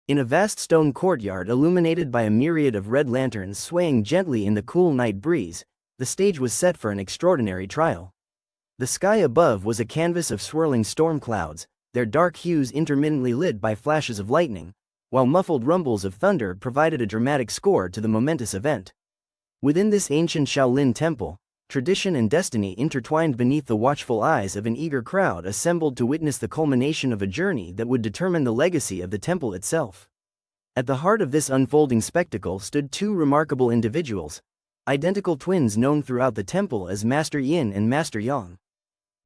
In a vast stone courtyard illuminated by a myriad of red lanterns swaying gently in the cool night breeze, the stage was set for an extraordinary trial. The sky above was a canvas of swirling storm clouds, their dark hues intermittently lit by flashes of lightning, while muffled rumbles of thunder provided a dramatic score to the momentous event. Within this ancient Shaolin Temple, tradition and destiny intertwined beneath the watchful eyes of an eager crowd assembled to witness the culmination of a journey that would determine the legacy of the temple itself. At the heart of this unfolding spectacle stood two remarkable individuals, identical twins known throughout the temple as Master Yin and Master Yang.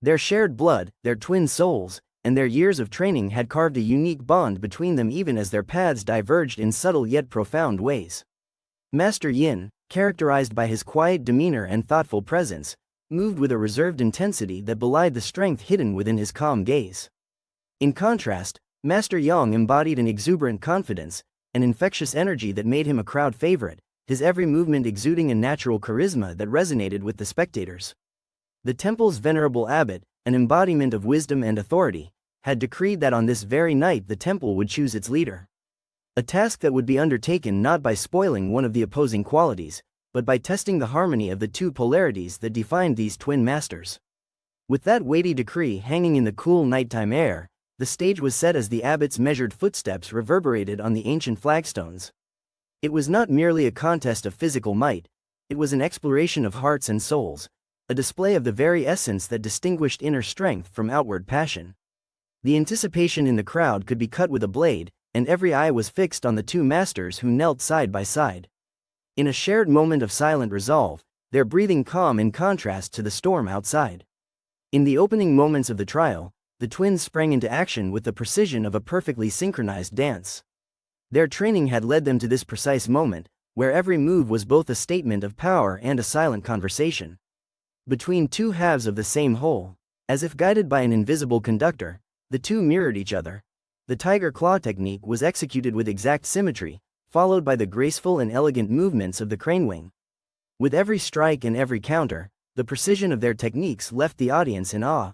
Their shared blood, their twin souls, and their years of training had carved a unique bond between them even as their paths diverged in subtle yet profound ways. Master Yin, characterized by his quiet demeanor and thoughtful presence, moved with a reserved intensity that belied the strength hidden within his calm gaze. In contrast, Master Yang embodied an exuberant confidence, an infectious energy that made him a crowd favorite, his every movement exuding a natural charisma that resonated with the spectators. The temple's venerable abbot, an embodiment of wisdom and authority, had decreed that on this very night the temple would choose its leader. A task that would be undertaken not by spoiling one of the opposing qualities, but by testing the harmony of the two polarities that defined these twin masters. With that weighty decree hanging in the cool nighttime air, the stage was set as the abbot's measured footsteps reverberated on the ancient flagstones. It was not merely a contest of physical might, it was an exploration of hearts and souls, a display of the very essence that distinguished inner strength from outward passion. The anticipation in the crowd could be cut with a blade, and every eye was fixed on the two masters who knelt side by side. In a shared moment of silent resolve, their breathing calm in contrast to the storm outside. In the opening moments of the trial, the twins sprang into action with the precision of a perfectly synchronized dance. Their training had led them to this precise moment, where every move was both a statement of power and a silent conversation. Between two halves of the same whole, as if guided by an invisible conductor, the two mirrored each other. The tiger claw technique was executed with exact symmetry, followed by the graceful and elegant movements of the crane wing. With every strike and every counter, the precision of their techniques left the audience in awe.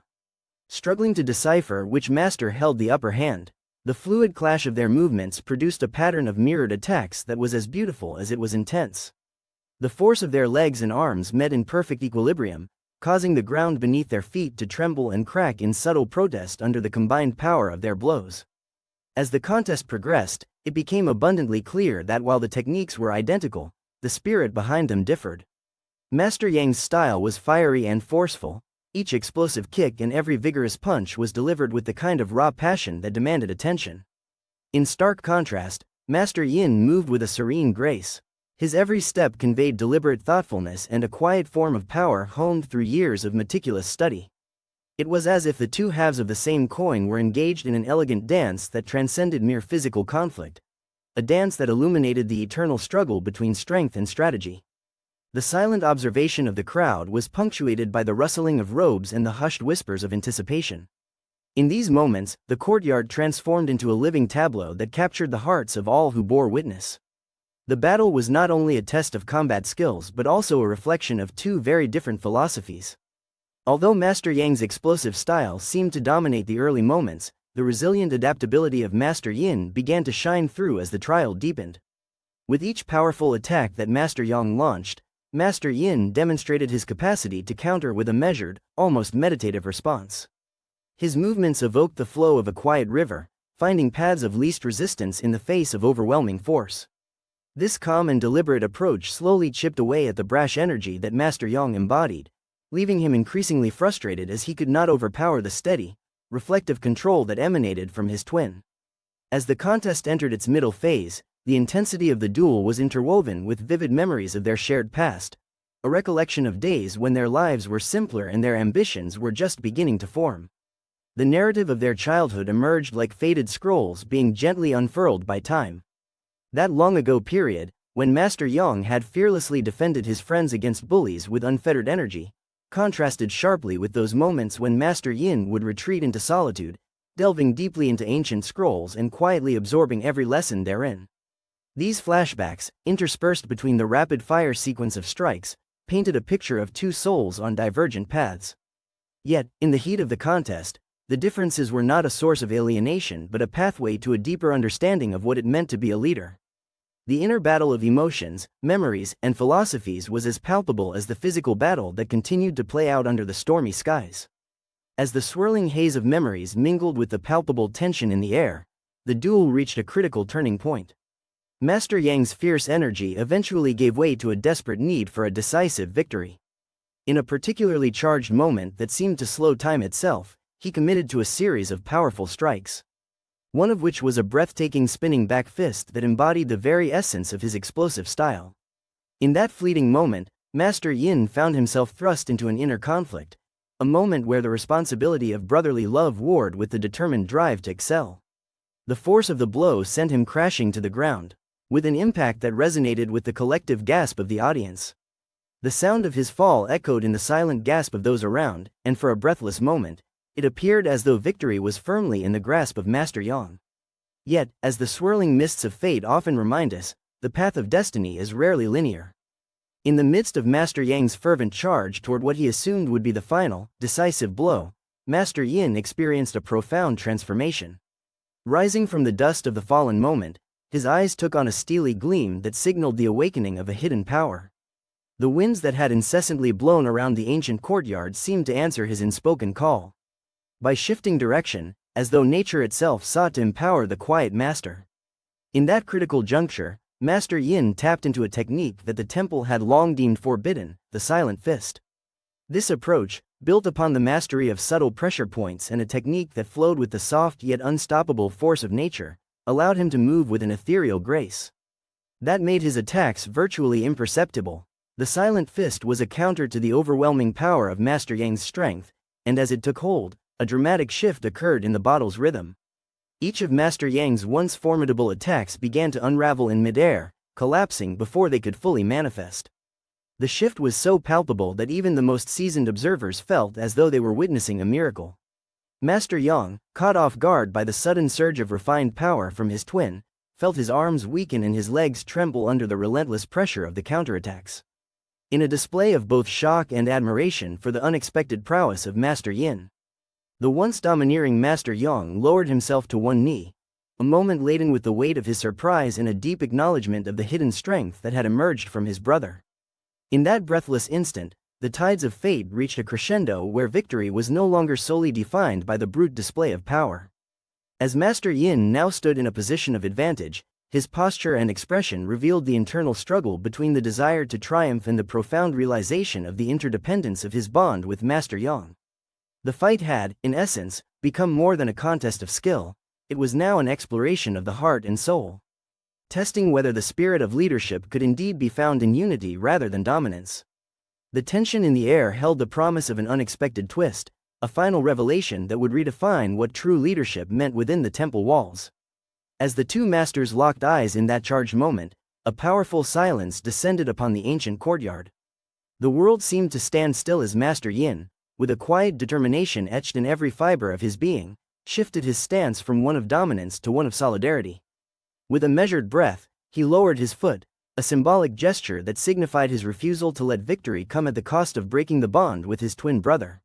Struggling to decipher which master held the upper hand, the fluid clash of their movements produced a pattern of mirrored attacks that was as beautiful as it was intense. The force of their legs and arms met in perfect equilibrium, causing the ground beneath their feet to tremble and crack in subtle protest under the combined power of their blows. As the contest progressed, it became abundantly clear that while the techniques were identical, the spirit behind them differed. Master Yang's style was fiery and forceful, each explosive kick and every vigorous punch was delivered with the kind of raw passion that demanded attention. In stark contrast, Master Yin moved with a serene grace. His every step conveyed deliberate thoughtfulness and a quiet form of power honed through years of meticulous study. It was as if the two halves of the same coin were engaged in an elegant dance that transcended mere physical conflict, a dance that illuminated the eternal struggle between strength and strategy. The silent observation of the crowd was punctuated by the rustling of robes and the hushed whispers of anticipation. In these moments, the courtyard transformed into a living tableau that captured the hearts of all who bore witness. The battle was not only a test of combat skills but also a reflection of two very different philosophies. Although Master Yang's explosive style seemed to dominate the early moments, the resilient adaptability of Master Yin began to shine through as the trial deepened. With each powerful attack that Master Yang launched, Master Yin demonstrated his capacity to counter with a measured, almost meditative response. His movements evoked the flow of a quiet river, finding paths of least resistance in the face of overwhelming force. This calm and deliberate approach slowly chipped away at the brash energy that Master Yang embodied, leaving him increasingly frustrated as he could not overpower the steady, reflective control that emanated from his twin. As the contest entered its middle phase, the intensity of the duel was interwoven with vivid memories of their shared past, a recollection of days when their lives were simpler and their ambitions were just beginning to form. The narrative of their childhood emerged like faded scrolls being gently unfurled by time. That long-ago period, when Master Yang had fearlessly defended his friends against bullies with unfettered energy, contrasted sharply with those moments when Master Yin would retreat into solitude, delving deeply into ancient scrolls and quietly absorbing every lesson therein. These flashbacks, interspersed between the rapid-fire sequence of strikes, painted a picture of two souls on divergent paths. Yet, in the heat of the contest, The differences were not a source of alienation but a pathway to a deeper understanding of what it meant to be a leader. The inner battle of emotions, memories, and philosophies was as palpable as the physical battle that continued to play out under the stormy skies. As the swirling haze of memories mingled with the palpable tension in the air, the duel reached a critical turning point. Master Yang's fierce energy eventually gave way to a desperate need for a decisive victory. In a particularly charged moment that seemed to slow time itself, he committed to a series of powerful strikes. One of which was a breathtaking spinning back fist that embodied the very essence of his explosive style. In that fleeting moment, Master Yin found himself thrust into an inner conflict, a moment where the responsibility of brotherly love warred with the determined drive to excel. The force of the blow sent him crashing to the ground, with an impact that resonated with the collective gasp of the audience. The sound of his fall echoed in the silent gasp of those around, and for a breathless moment, it appeared as though victory was firmly in the grasp of Master Yang. Yet, as the swirling mists of fate often remind us, the path of destiny is rarely linear. In the midst of Master Yang's fervent charge toward what he assumed would be the final, decisive blow, Master Yin experienced a profound transformation. Rising from the dust of the fallen moment, his eyes took on a steely gleam that signaled the awakening of a hidden power. The winds that had incessantly blown around the ancient courtyard seemed to answer his unspoken call. By shifting direction, as though nature itself sought to empower the quiet master. In that critical juncture, Master Yin tapped into a technique that the temple had long deemed forbidden, the silent fist. This approach, built upon the mastery of subtle pressure points and a technique that flowed with the soft yet unstoppable force of nature, allowed him to move with an ethereal grace that made his attacks virtually imperceptible. The silent fist was a counter to the overwhelming power of Master Yang's strength, and as it took hold, a dramatic shift occurred in the battle's rhythm. Each of Master Yang's once formidable attacks began to unravel in midair, collapsing before they could fully manifest. The shift was so palpable that even the most seasoned observers felt as though they were witnessing a miracle. Master Yang, caught off guard by the sudden surge of refined power from his twin, felt his arms weaken and his legs tremble under the relentless pressure of the counterattacks. In a display of both shock and admiration for the unexpected prowess of Master Yin, the once domineering Master Yang lowered himself to one knee, a moment laden with the weight of his surprise and a deep acknowledgement of the hidden strength that had emerged from his brother. In that breathless instant, the tides of fate reached a crescendo where victory was no longer solely defined by the brute display of power. As Master Yin now stood in a position of advantage, his posture and expression revealed the internal struggle between the desire to triumph and the profound realization of the interdependence of his bond with Master Yang. The fight had, in essence, become more than a contest of skill. It was now an exploration of the heart and soul, testing whether the spirit of leadership could indeed be found in unity rather than dominance. The tension in the air held the promise of an unexpected twist, a final revelation that would redefine what true leadership meant within the temple walls. As the two masters locked eyes in that charged moment, a powerful silence descended upon the ancient courtyard. The world seemed to stand still as Master Yin, with a quiet determination etched in every fiber of his being, shifted his stance from one of dominance to one of solidarity. With a measured breath, he lowered his foot, a symbolic gesture that signified his refusal to let victory come at the cost of breaking the bond with his twin brother.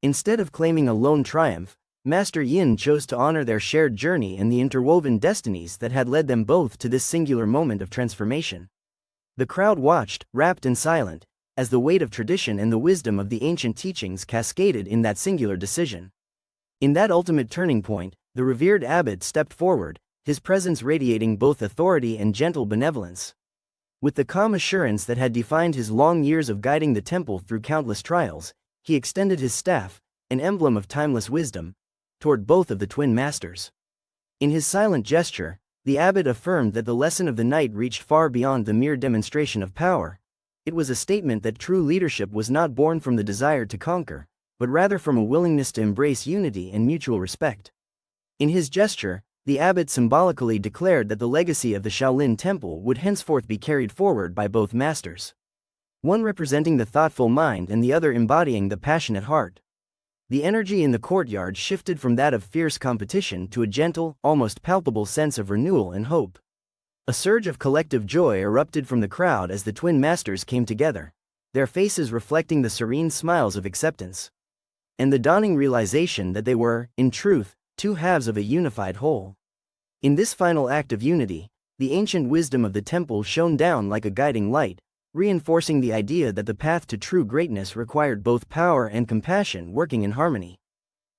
Instead of claiming a lone triumph, Master Yin chose to honor their shared journey and the interwoven destinies that had led them both to this singular moment of transformation. The crowd watched, rapt and silent, as the weight of tradition and the wisdom of the ancient teachings cascaded in that singular decision. In that ultimate turning point, the revered Abbot stepped forward, his presence radiating both authority and gentle benevolence. With the calm assurance that had defined his long years of guiding the temple through countless trials, he extended his staff, an emblem of timeless wisdom, toward both of the twin masters. In his silent gesture, the Abbot affirmed that the lesson of the night reached far beyond the mere demonstration of power. It was a statement that true leadership was not born from the desire to conquer, but rather from a willingness to embrace unity and mutual respect. In his gesture, the Abbot symbolically declared that the legacy of the Shaolin Temple would henceforth be carried forward by both masters, one representing the thoughtful mind and the other embodying the passionate heart. The energy in the courtyard shifted from that of fierce competition to a gentle, almost palpable sense of renewal and hope. A surge of collective joy erupted from the crowd as the twin masters came together, their faces reflecting the serene smiles of acceptance. and the dawning realization that they were, in truth, two halves of a unified whole. In this final act of unity, the ancient wisdom of the temple shone down like a guiding light, reinforcing the idea that the path to true greatness required both power and compassion working in harmony.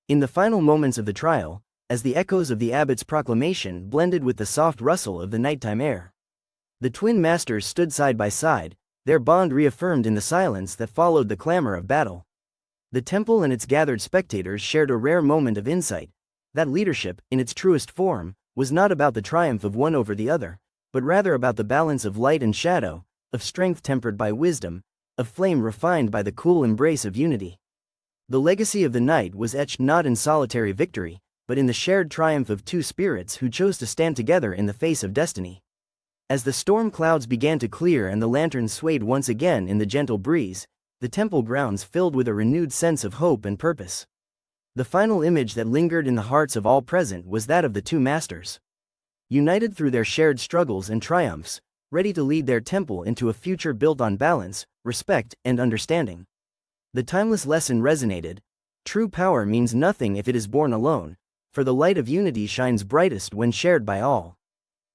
In the final moments of the trial, as the echoes of the abbot's proclamation blended with the soft rustle of the nighttime air, the twin masters stood side by side, their bond reaffirmed in the silence that followed the clamor of battle. The temple and its gathered spectators shared a rare moment of insight, that leadership, in its truest form, was not about the triumph of one over the other, but rather about the balance of light and shadow, of strength tempered by wisdom, of flame refined by the cool embrace of unity. The legacy of the night was etched not in solitary victory, but in the shared triumph of two spirits who chose to stand together in the face of destiny. As the storm clouds began to clear and the lanterns swayed once again in the gentle breeze, the temple grounds filled with a renewed sense of hope and purpose. The final image that lingered in the hearts of all present was that of the two masters. United through their shared struggles and triumphs, ready to lead their temple into a future built on balance, respect, and understanding. The timeless lesson resonated: true power means nothing if it is born alone, for the light of unity shines brightest when shared by all.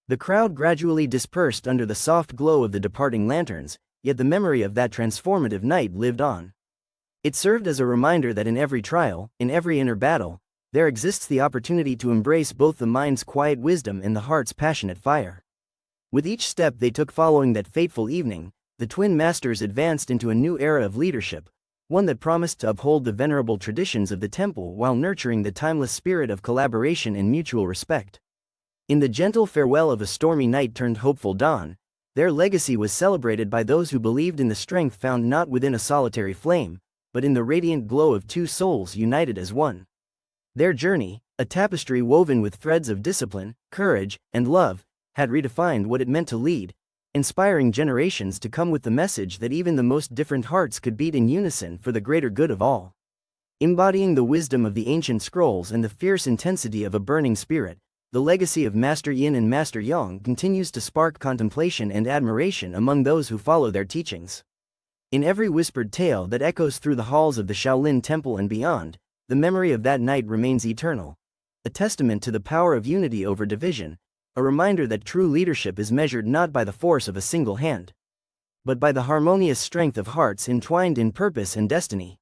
The crowd gradually dispersed under the soft glow of the departing lanterns, yet the memory of that transformative night lived on. It served as a reminder that in every trial, in every inner battle, there exists the opportunity to embrace both the mind's quiet wisdom and the heart's passionate fire. With each step they took following that fateful evening, the twin masters advanced into a new era of leadership, one that promised to uphold the venerable traditions of the temple while nurturing the timeless spirit of collaboration and mutual respect. In the gentle farewell of a stormy night turned hopeful dawn, their legacy was celebrated by those who believed in the strength found not within a solitary flame, but in the radiant glow of two souls united as one. Their journey, a tapestry woven with threads of discipline, courage, and love, had redefined what it meant to lead, inspiring generations to come with the message that even the most different hearts could beat in unison for the greater good of all. Embodying the wisdom of the ancient scrolls and the fierce intensity of a burning spirit, the legacy of Master Yin and Master Yang continues to spark contemplation and admiration among those who follow their teachings. In every whispered tale that echoes through the halls of the Shaolin Temple and beyond, the memory of that night remains eternal, a testament to the power of unity over division, a reminder that true leadership is measured not by the force of a single hand, but by the harmonious strength of hearts entwined in purpose and destiny.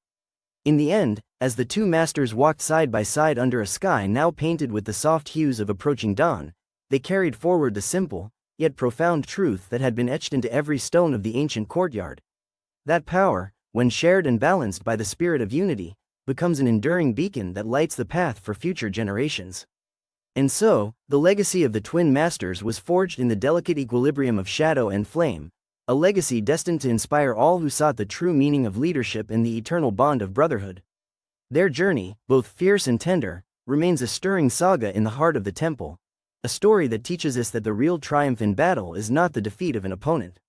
In the end, as the two masters walked side by side under a sky now painted with the soft hues of approaching dawn, they carried forward the simple, yet profound truth that had been etched into every stone of the ancient courtyard. That power, when shared and balanced by the spirit of unity, becomes an enduring beacon that lights the path for future generations. And so, the legacy of the twin masters was forged in the delicate equilibrium of shadow and flame, a legacy destined to inspire all who sought the true meaning of leadership and the eternal bond of brotherhood. Their journey, both fierce and tender, remains a stirring saga in the heart of the temple, a story that teaches us that the real triumph in battle is not the defeat of an opponent,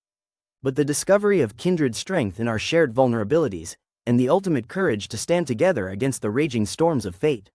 but the discovery of kindred strength in our shared vulnerabilities, and the ultimate courage to stand together against the raging storms of fate.